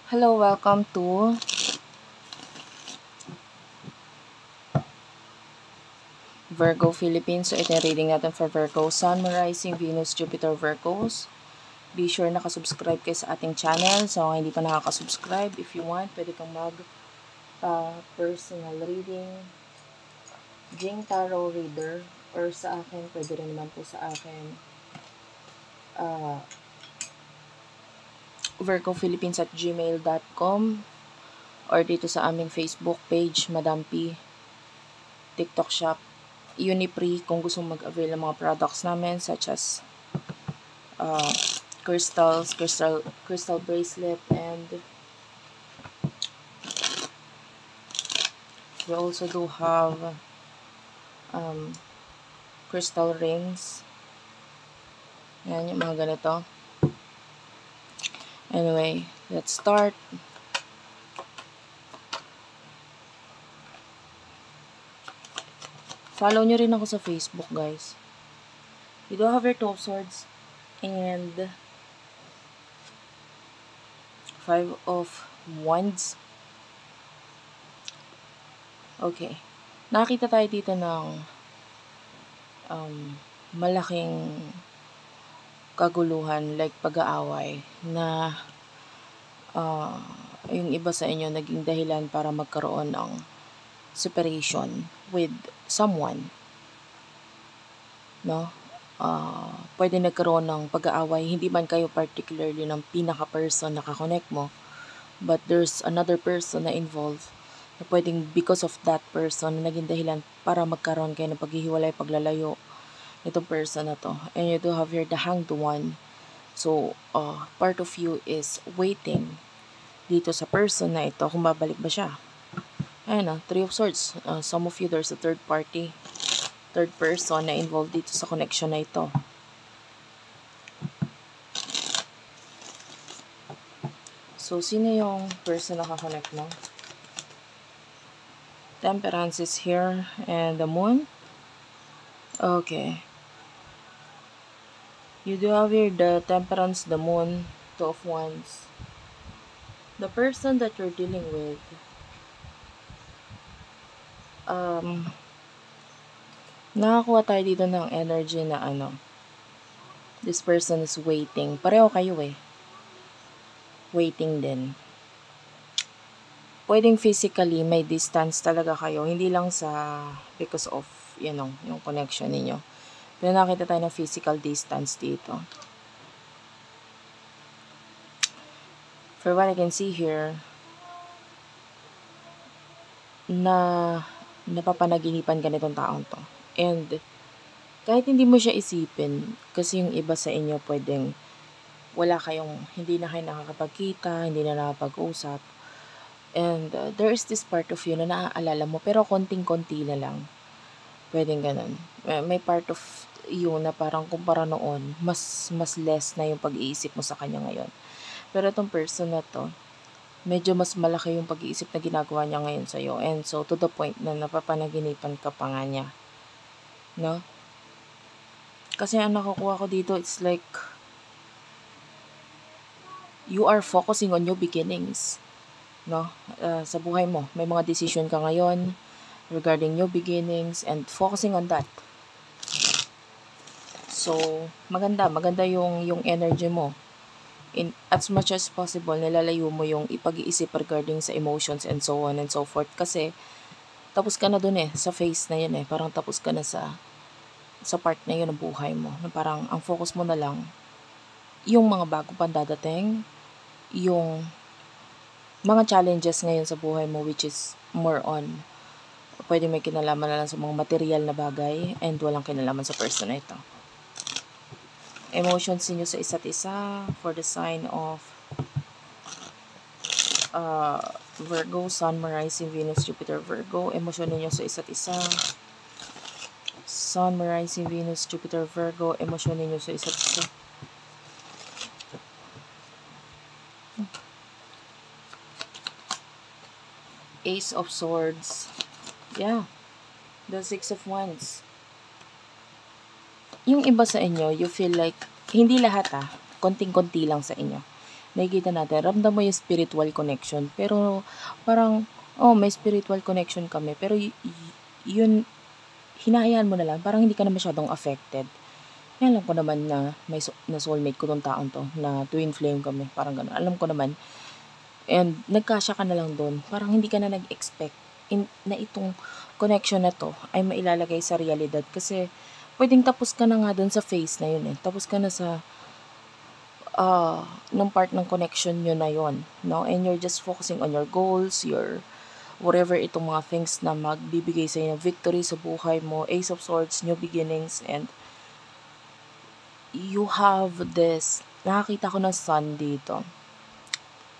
Hello, welcome to Virgo Philippines. So, ito yung reading natin for Virgo. Sun, Moon, Rising, Venus, Jupiter, Virgos. Be sure nakasubscribe kayo sa ating channel. So, kung hindi pa nakakasubscribe, if you want, pwede kang personal reading, Jing Tarot Reader, or sa akin, pwede rin naman po sa akin, virgophilippines@gmail.com, or dito sa aming Facebook page, Madam P, TikTok Shop, Unipree, kung gusto mag-avail ng mga products namin such as crystal bracelet, and we also do have crystal rings. Yan, yung mga ganito. Anyway, let's start. Follow nyo rin ako sa Facebook, guys. We do have your Two of Swords and Five of Wands. Okay. Nakita tayo dito ng malaking kaguluhan, like pag-aaway, na yung iba sa inyo naging dahilan para magkaroon ng separation with someone. No? Pwede nagkaroon ng pag-aaway, hindi man kayo particularly ng pinaka-person na kakonect mo, but there's another person na involved na pwedeng because of that person na naging dahilan para magkaroon kayo ng paghihiwalay, paglalayo itong person na to. And you do have here the Hanged One. So, part of you is waiting dito sa person na ito kung babalik ba siya. Ayan, Three of Swords. Some of you, there's a third party, third person na involved dito sa connection na ito. So, sino yung person na kakonect mo? Temperance is here, and the Moon. Okay. You do have here the Temperance, the Moon, Two of Wands. The person that you're dealing with, nakakuha tayo dito ng energy na this person is waiting. Pareho kayo waiting din. Pwedeng physically may distance talaga kayo, hindi lang sa because of, yung connection ninyo. Pero nakita tayo ng physical distance dito. For what I can see here, na napapanaginipan ka nitong taong to. And kahit hindi mo siya isipin, kasi yung iba sa inyo pwedeng hindi na kayo nakakapagkita, hindi na nakapag-usap. And there is this part of you na naaalala mo, pero konting-konti na lang. Pwedeng ganun. May part of you na parang kumpara noon, mas less na yung pag-iisip mo sa kanya ngayon. Pero itong person na to, medyo mas malaki yung pag-iisip na ginagawa niya ngayon sa'yo. And so, to the point na napapanaginipan ka pa nga niya. No? Kasi ang nakukuha ko dito, it's like, you are focusing on new beginnings. No? Sa buhay mo, may mga decision ka ngayon regarding new beginnings and focusing on that. So, maganda yung energy mo. In as much as possible, nilalayo mo yung ipag-iisip regarding sa emotions and so on and so forth. Kasi, tapos ka na dun sa phase na yun Parang tapos ka na sa part na yun ng buhay mo. Na parang, ang focus mo na lang, yung mga bago pang dadating, yung mga challenges ngayon sa buhay mo, which is more on, pwede may kinalaman na lang sa mga material na bagay, and walang kinalaman sa person na ito. Emotions niyo sa isa't isa for the sign of Virgo, Sun, Moon, Rising, Venus, Jupiter, Virgo. Emosyon niyo sa isa't isa. Sun, Moon, Rising, Venus, Jupiter, Virgo. Emosyon niyo sa isa't isa. Ace of Swords. Yeah. The Six of Wands. Yung iba sa inyo, you feel like, hindi lahat konting-konti lang sa inyo. nakikita natin, ramdam mo yung spiritual connection. Pero parang, may spiritual connection kami. Pero yun, hinahayaan mo na lang. Parang hindi ka na masyadong affected. Alam ko naman na na soulmate ko tong taong to, na twin flame kami. Parang gano'n. Alam ko naman. And nagkasya ka na lang doon. Parang hindi ka na nag-expect na itong connection na to ay mailalagay sa realidad. Kasi pwedeng tapos ka na nga doon sa phase na yun eh. Tapos ka na sa ng part ng connection nyo na yon, no? And you're just focusing on your goals, your whatever itong mga things na magbibigay sa inyo victory sa buhay mo, Ace of Swords, new beginnings, and you have this, nakakita ko ng sun dito.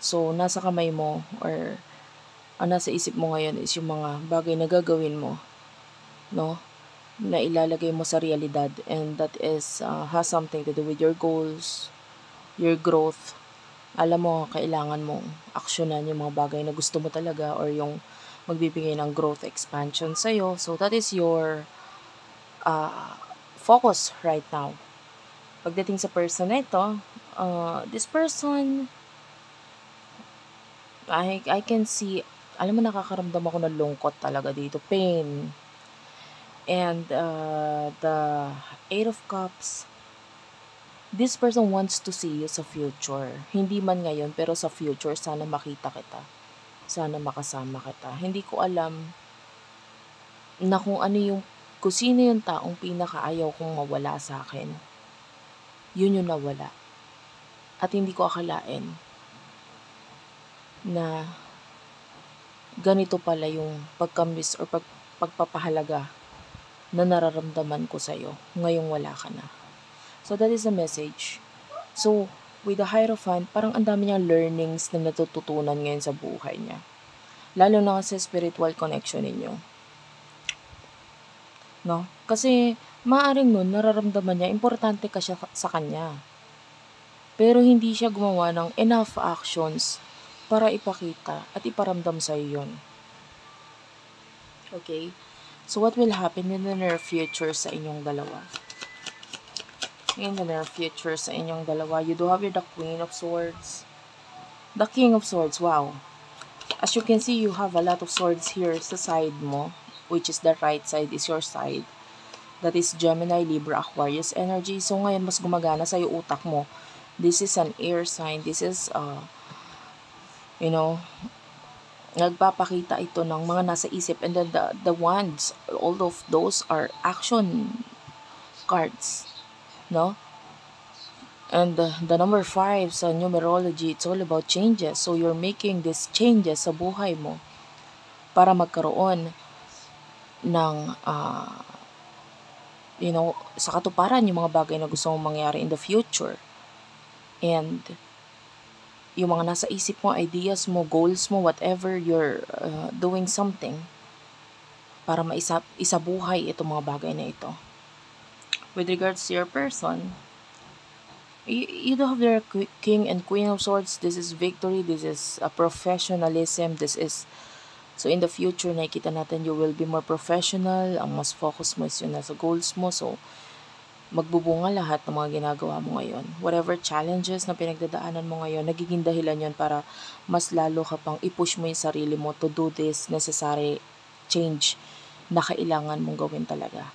So, nasa kamay mo or nasa isip mo ngayon is yung mga bagay na gagawin mo, no? Na ilalagay mo sa realidad, and that is has something to do with your goals, your growth. Alam mo, kailangan mong aksyonan yung mga bagay na gusto mo talaga or yung magbibigay ng growth expansion sa'yo. So, that is your focus right now. Pagdating sa person na ito, this person, I can see, alam mo, nakakaramdam ako ng lungkot talaga dito, pain. And the Eight of Cups, this person wants to see you sa future. Hindi man ngayon, pero sa future, sana makita kita. Sana makasama kita. Hindi ko alam na kung sino yung taong pinakaayaw kong mawala sa akin. Yun yung nawala. At hindi ko akalain na ganito pala yung pagkamiss or pagpapahalaga na nararamdaman ko sa'yo ngayong wala ka na. So that is the message. So, with the Hierophant, parang ang dami niyang learnings na natututunan ngayon sa buhay niya. Lalo na sa spiritual connection ninyo. No? Kasi, maaring nun, nararamdaman niya, importante ka siya sa kanya. Pero hindi siya gumawa ng enough actions para ipakita at iparamdam sa yun. Okay? So, what will happen in the near future sa inyong dalawa? In the near future sa inyong dalawa, you do have the Queen of Swords. The King of Swords, wow. As you can see, you have a lot of swords here sa side mo, which is the right side is your side. That is Gemini, Libra, Aquarius energy. So, ngayon, mas gumagana sa'yo utak mo. This is an air sign. This is, nagpapakita ito ng mga nasa isip. And then the wands, all of those are action cards. No? And the number 5 sa numerology, it's all about changes. So, you're making these changes sa buhay mo para magkaroon ng, sa katuparan yung mga bagay na gusto mong mangyari in the future. And yung mga nasa isip mo, ideas mo, goals mo, whatever, you're doing something para isabuhay itong mga bagay na ito. With regards to your person, you do have their King and Queen of Swords. This is victory. This is a professionalism. This is, so in the future, nakikita natin you will be more professional. Ang mas focus mo is yun nasa goals mo. So, magbubunga lahat ng mga ginagawa mo ngayon. Whatever challenges na pinagdadaanan mo ngayon, nagiging dahilan yun para mas lalo ka pang i-push mo yung sarili mo to do this necessary change na kailangan mong gawin talaga.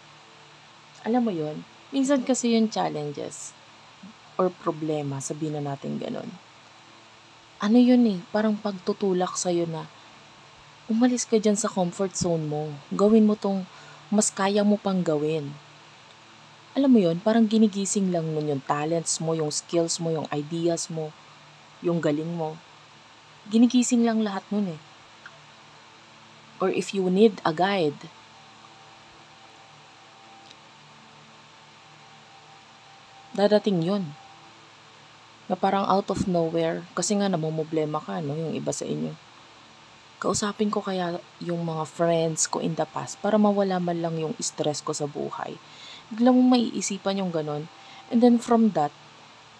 Alam mo yun, minsan kasi yung challenges or problema, sabihin na natin ganun. Ano yun parang pagtutulak sa'yo na umalis ka dyan sa comfort zone mo. Gawin mo tong mas kaya mo pang gawin. Alam mo yun, parang ginigising lang nun yung talents mo, yung skills mo, yung ideas mo, yung galing mo. Ginigising lang lahat nun Or if you need a guide, dadating yun. Na parang out of nowhere, kasi nga namumblema ka, yung iba sa inyo. Kausapin ko kaya yung mga friends ko in the past para mawala man lang yung stress ko sa buhay. Bigla mong maiisipan yung ganun. And then from that,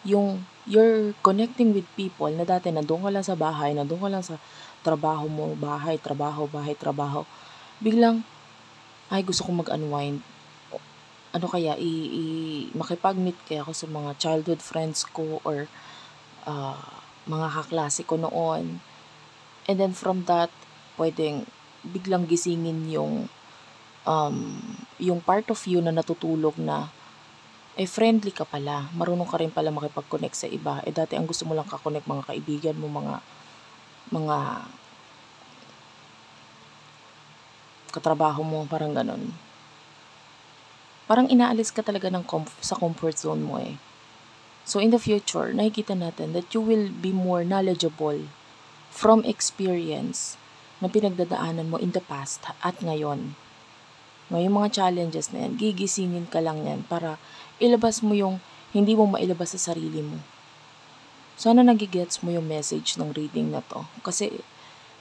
you're connecting with people na dati nandun ka lang sa bahay, nandun ka lang sa trabaho mo, bahay, trabaho, biglang, ay gusto kong mag-unwind. Ano kaya, makipag-meet kaya ako sa mga childhood friends ko or mga kaklase ko noon. And then from that, pwedeng biglang gisingin yung part of you na natutulog na, friendly ka pala. Marunong ka rin pala makipag-connect sa iba. Dati ang gusto mo lang ka-connect mga kaibigan mo, mga katrabaho mo, parang ganun. Parang inaalis ka talaga sa comfort zone mo eh. So in the future, nakikita natin that you will be more knowledgeable from experience na pinagdadaanan mo in the past at ngayon. Ngayong mga challenges na yan, gigisingin ka lang yan para ilabas mo yung hindi mo mailabas sa sarili mo. Sana nagigets mo yung message ng reading na to. Kasi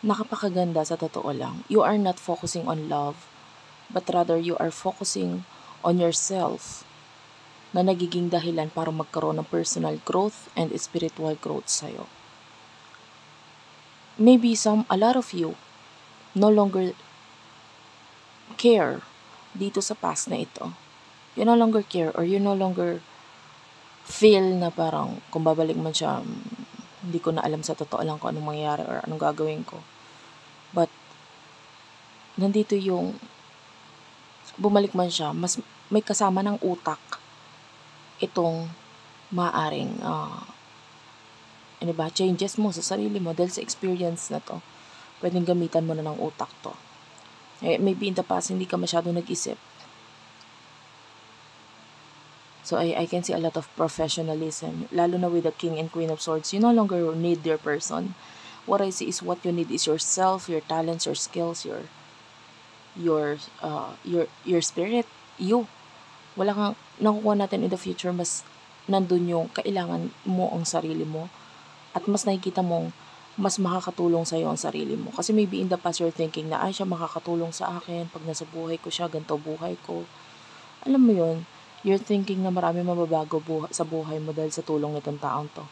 nakapakaganda sa totoo lang. You are not focusing on love, but rather you are focusing on yourself na nagiging dahilan para magkaroon ng personal growth and spiritual growth sa'yo. Maybe a lot of you no longer care dito sa past na ito. You no longer care or you no longer feel na parang kung babalik man siya, hindi ko na alam sa totoo lang kung anong mangyayari or anong gagawin ko. But nandito yung bumalik man siya, mas may kasama ng utak itong maaring changes mo sa sarili mo dahil sa experience na to. Pwedeng gamitan mo na ng utak to. Maybe in the past, hindi ka masyado nag-isip. So I can see a lot of professionalism, lalo na with the King and Queen of Swords. You no longer need their person. What I see is what you need is yourself, your talents, your skills, your spirit, you. Wala kang nakukuha natin in the future, mas nandun yung kailangan mo ang sarili mo at mas nakikita mong mas makakatulong sa'yo ang sarili mo. Kasi maybe in the past you're thinking na siya makakatulong sa akin pag nasa buhay ko siya, ganito buhay ko. Alam mo yun, you're thinking na marami mababago sa buhay mo dahil sa tulong nitong taong to.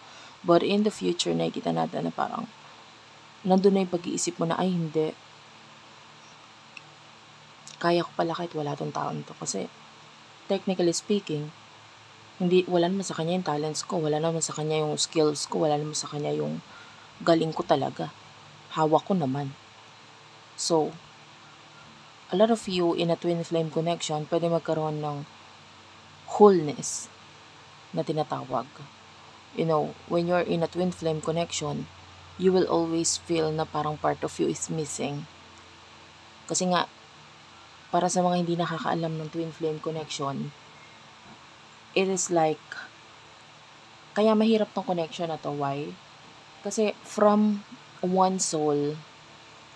But in the future, nakikita natin na parang nandun na yung pag-iisip mo na hindi, kaya ko pala kahit wala tong taong to. Kasi technically speaking, wala naman sa kanya yung talents ko, wala naman sa kanya yung skills ko, wala naman sa kanya yung galing ko talaga. Hawak ko naman. So, a lot of you in a twin flame connection, pwede magkaroon ng wholeness na tinatawag. When you're in a twin flame connection, you will always feel na parang part of you is missing. Kasi nga, para sa mga hindi nakakaalam ng twin flame connection, it is like, kaya mahirap tong connection na to. Why? Kasi from one soul,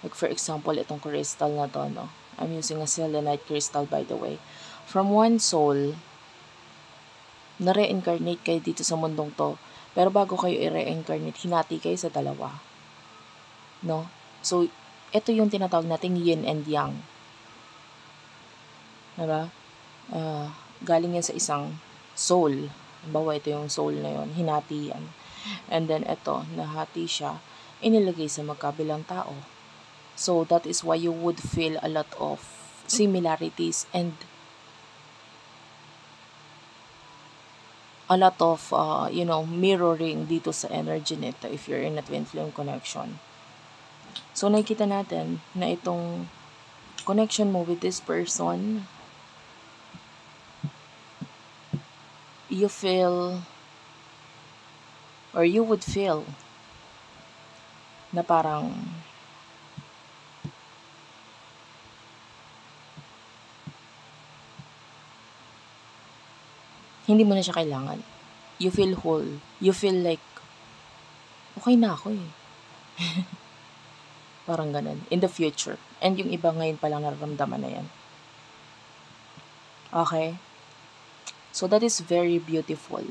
like for example, itong crystal na to, no? I'm using a selenite crystal, by the way. From one soul, na-reincarnate kayo dito sa mundong to. Pero bago kayo i-reincarnate, hinati kayo sa dalawa. No? So, ito yung tinatawag nating yin and yang. Diba? Galing yan sa isang soul. Bawa ito yung soul na yun, hinati yan. And then ito, nahati siya, inilagay sa magkabilang tao. So that is why you would feel a lot of similarities and a lot of mirroring dito sa energy nito if you're in a twin flame connection. So nakikita natin na itong connection mo with this person, you feel or you would feel na parang hindi mo na siya kailangan. You feel whole. You feel like okay na ako eh. Parang ganun. In the future. And yung iba ngayon pa lang nararamdaman na yan. Okay? So that is very beautiful.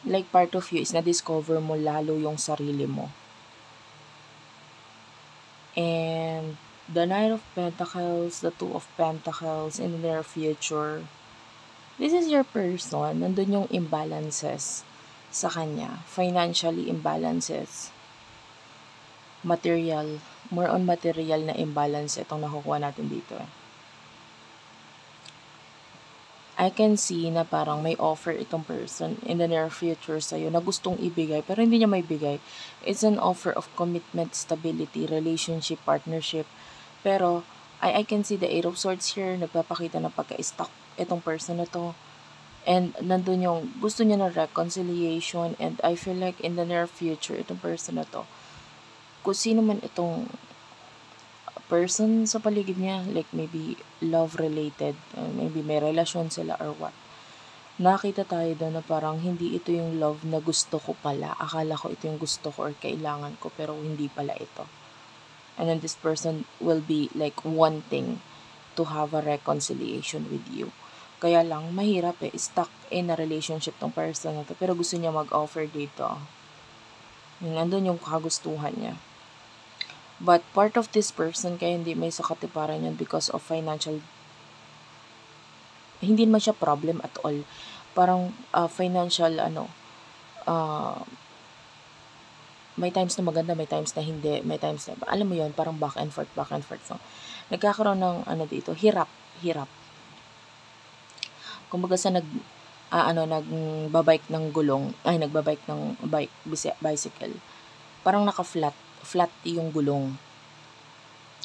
Like part of you is na-discover mo lalo yung sarili mo. And the Knight of Pentacles, the Two of Pentacles in the near future. This is your person. Nandun yung imbalances sa kanya. Financially imbalances. Material. More on material na imbalance itong nakukuha natin dito. I can see na parang may offer itong person in the near future sa'yo na gustong ibigay pero hindi niya may bigay. It's an offer of commitment, stability, relationship, partnership. Pero I can see the Eight of Swords here, nagpapakita na pagka-stuck itong person na to. And nandun yung gusto niya ng reconciliation, and I feel like in the near future, itong person na to, kung sino man itong person sa paligid niya, like maybe love related, maybe may relasyon sila or what. Nakita tayo doon na parang hindi ito yung love na gusto ko pala. Akala ko ito yung gusto ko or kailangan ko, pero hindi pala ito. And then this person will be like wanting to have a reconciliation with you. Kaya lang, mahirap stuck in a relationship tong person na to, pero gusto niya mag-offer dito. Nandun yung kagustuhan niya. But part of this person, kaya hindi may sa katiparan yan because of financial, hindi naman siya problem at all. Parang financial, may times na maganda, may times na hindi, may times na, alam mo yon parang back and forth. So, nagkakaroon ng, dito, hirap. Kumbaga sa nagbabike ng gulong, nagbabike ng bicycle, parang flat yung gulong.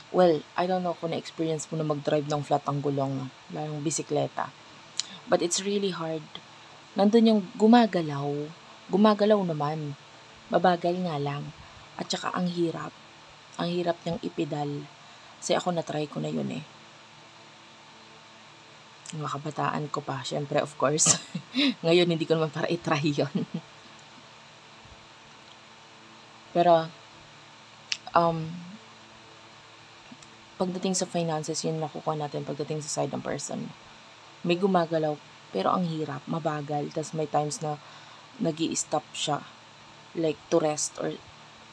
Well, I don't know kung na-experience mo na mag-drive ng flat ang gulong, ng bisikleta. But it's really hard. Nandun yung gumagalaw naman. Mabagal nga lang. At saka ang hirap niyang ipedal. Kasi ako na-try ko na yun Mga kabataan ko pa, syempre of course. Ngayon hindi ko naman para i-try yun. Pero, pagdating sa finances, yun nakukuha natin pagdating sa side ng person. May gumagalaw, pero ang hirap, mabagal. Tas may times na nag-i-stop siya. Like, to rest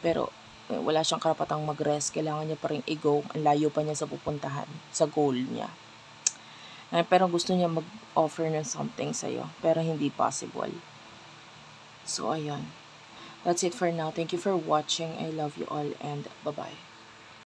pero wala siyang karapatang mag-rest. Kailangan niya pa rin i-go. Ang layo pa niya sa pupuntahan, sa goal niya. Pero gusto niya mag-offer ng something sa'yo, pero hindi possible. So, ayun. That's it for now. Thank you for watching. I love you all and bye-bye.